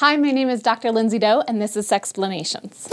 Hi, my name is Dr. Lindsay Doe, and this is Sexplanations.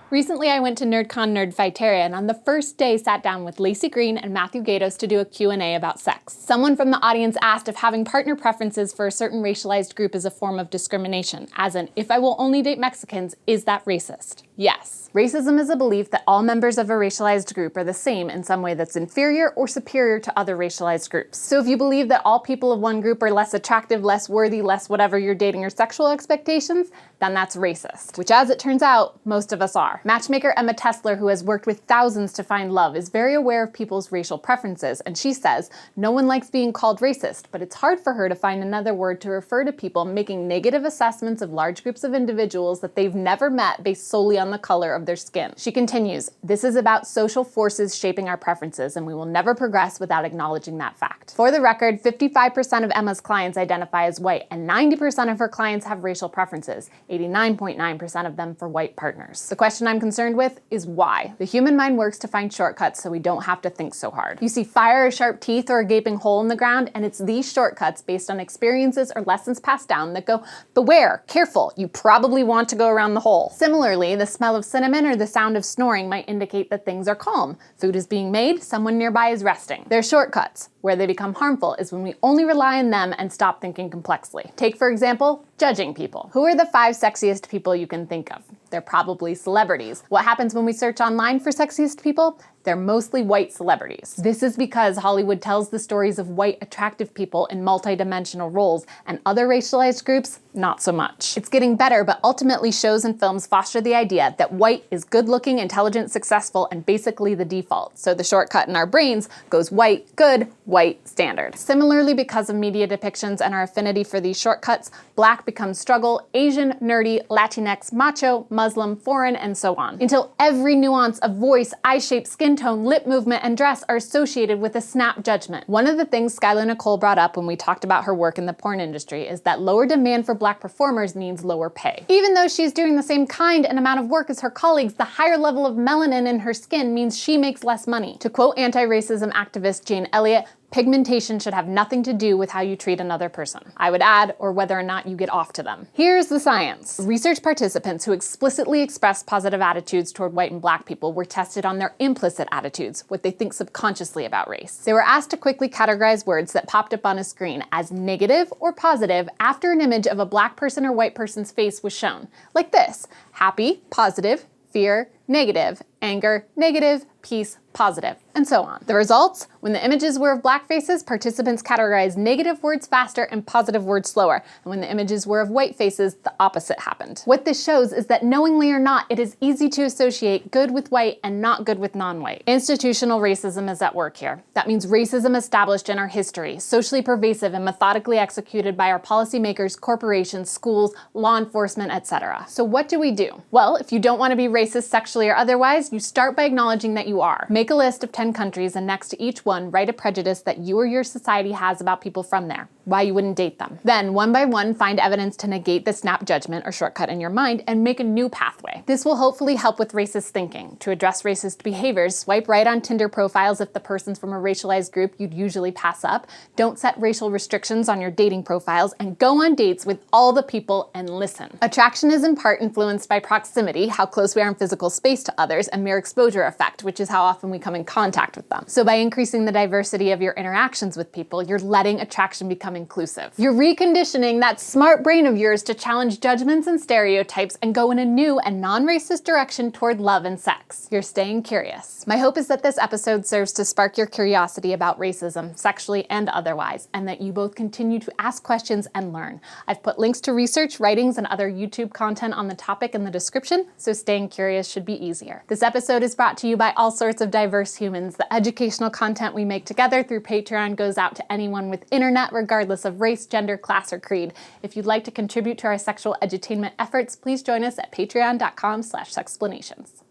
Recently, I went to NerdCon Nerdfighteria, and on the first day sat down with Lacey Green and Matthew Gatos to do a Q&A about sex. Someone from the audience asked if having partner preferences for a certain racialized group is a form of discrimination, as in, if I will only date Mexicans, is that racist? Yes. Racism is a belief that all members of a racialized group are the same in some way that's inferior or superior to other racialized groups. So if you believe that all people of one group are less attractive, less worthy, less whatever your dating or sexual expectations, then that's racist. Which, as it turns out, most of us are. Matchmaker Emma Tessler, who has worked with thousands to find love, is very aware of people's racial preferences, and she says, no one likes being called racist, but it's hard for her to find another word to refer to people making negative assessments of large groups of individuals that they've never met based solely on the color of their skin. She continues, this is about social forces shaping our preferences, and we will never progress without acknowledging that fact. For the record, 55% of Emma's clients identify as white, and 90% of her clients have racial preferences, 89.9% of them for white partners. The question I'm concerned with is why. The human mind works to find shortcuts so we don't have to think so hard. You see fire or sharp teeth or a gaping hole in the ground, and it's these shortcuts based on experiences or lessons passed down that go, beware, careful, you probably want to go around the hole. Similarly, the smell of cinnamon or the sound of snoring might indicate that things are calm. Food is being made, someone nearby is resting. They're shortcuts. Where they become harmful is when we only rely on them and stop thinking complexly. Take, for example, judging people. Who are the 5 sexiest people you can think of? They're probably celebrities. What happens when we search online for sexiest people? They're mostly white celebrities. This is because Hollywood tells the stories of white attractive people in multi-dimensional roles, and other racialized groups, not so much. It's getting better, but ultimately shows and films foster the idea that white is good-looking, intelligent, successful, and basically the default. So the shortcut in our brains goes white, good, white, standard. Similarly, because of media depictions and our affinity for these shortcuts, black becomes struggle, Asian, nerdy, Latinx, macho, Muslim, foreign, and so on. Until every nuance of voice, eye shape, skin tone, lip movement, and dress are associated with a snap judgment. One of the things Skylar Nicole brought up when we talked about her work in the porn industry is that lower demand for black performers means lower pay. Even though she's doing the same kind and amount of work as her colleagues, the higher level of melanin in her skin means she makes less money. To quote anti-racism activist Jane Elliott, pigmentation should have nothing to do with how you treat another person. I would add, or whether or not you get off to them. Here's the science. Research participants who explicitly expressed positive attitudes toward white and black people were tested on their implicit attitudes, what they think subconsciously about race. They were asked to quickly categorize words that popped up on a screen as negative or positive after an image of a black person or white person's face was shown. Like this: happy, positive; fear, negative; anger, negative; peace, positive, and so on. The results? When the images were of black faces, participants categorized negative words faster and positive words slower. And when the images were of white faces, the opposite happened. What this shows is that knowingly or not, it is easy to associate good with white and not good with non-white. Institutional racism is at work here. That means racism established in our history, socially pervasive and methodically executed by our policymakers, corporations, schools, law enforcement, etc. So what do we do? Well, if you don't want to be racist sexually or otherwise, you start by acknowledging that you are. Make a list of 10 countries and next to each one, write a prejudice that you or your society has about people from there, why you wouldn't date them. Then, one by one, find evidence to negate the snap judgment or shortcut in your mind and make a new pathway. This will hopefully help with racist thinking. To address racist behaviors, swipe right on Tinder profiles if the person's from a racialized group you'd usually pass up. Don't set racial restrictions on your dating profiles, and go on dates with all the people and listen. Attraction is in part influenced by proximity, how close we are in physical space to others, and mere exposure effect, which is how often we come in contact with them. So by increasing the diversity of your interactions with people, you're letting attraction become inclusive. You're reconditioning that smart brain of yours to challenge judgments and stereotypes and go in a new and non-racist direction toward love and sex. You're staying curious. My hope is that this episode serves to spark your curiosity about racism, sexually and otherwise, and that you both continue to ask questions and learn. I've put links to research, writings, and other YouTube content on the topic in the description, so staying curious should be easier. This episode is brought to you by all sorts of diverse humans. The educational content we make together through Patreon goes out to anyone with internet, regardless of race, gender, class, or creed. If you'd like to contribute to our sexual edutainment efforts, please join us at patreon.com/sexplanations.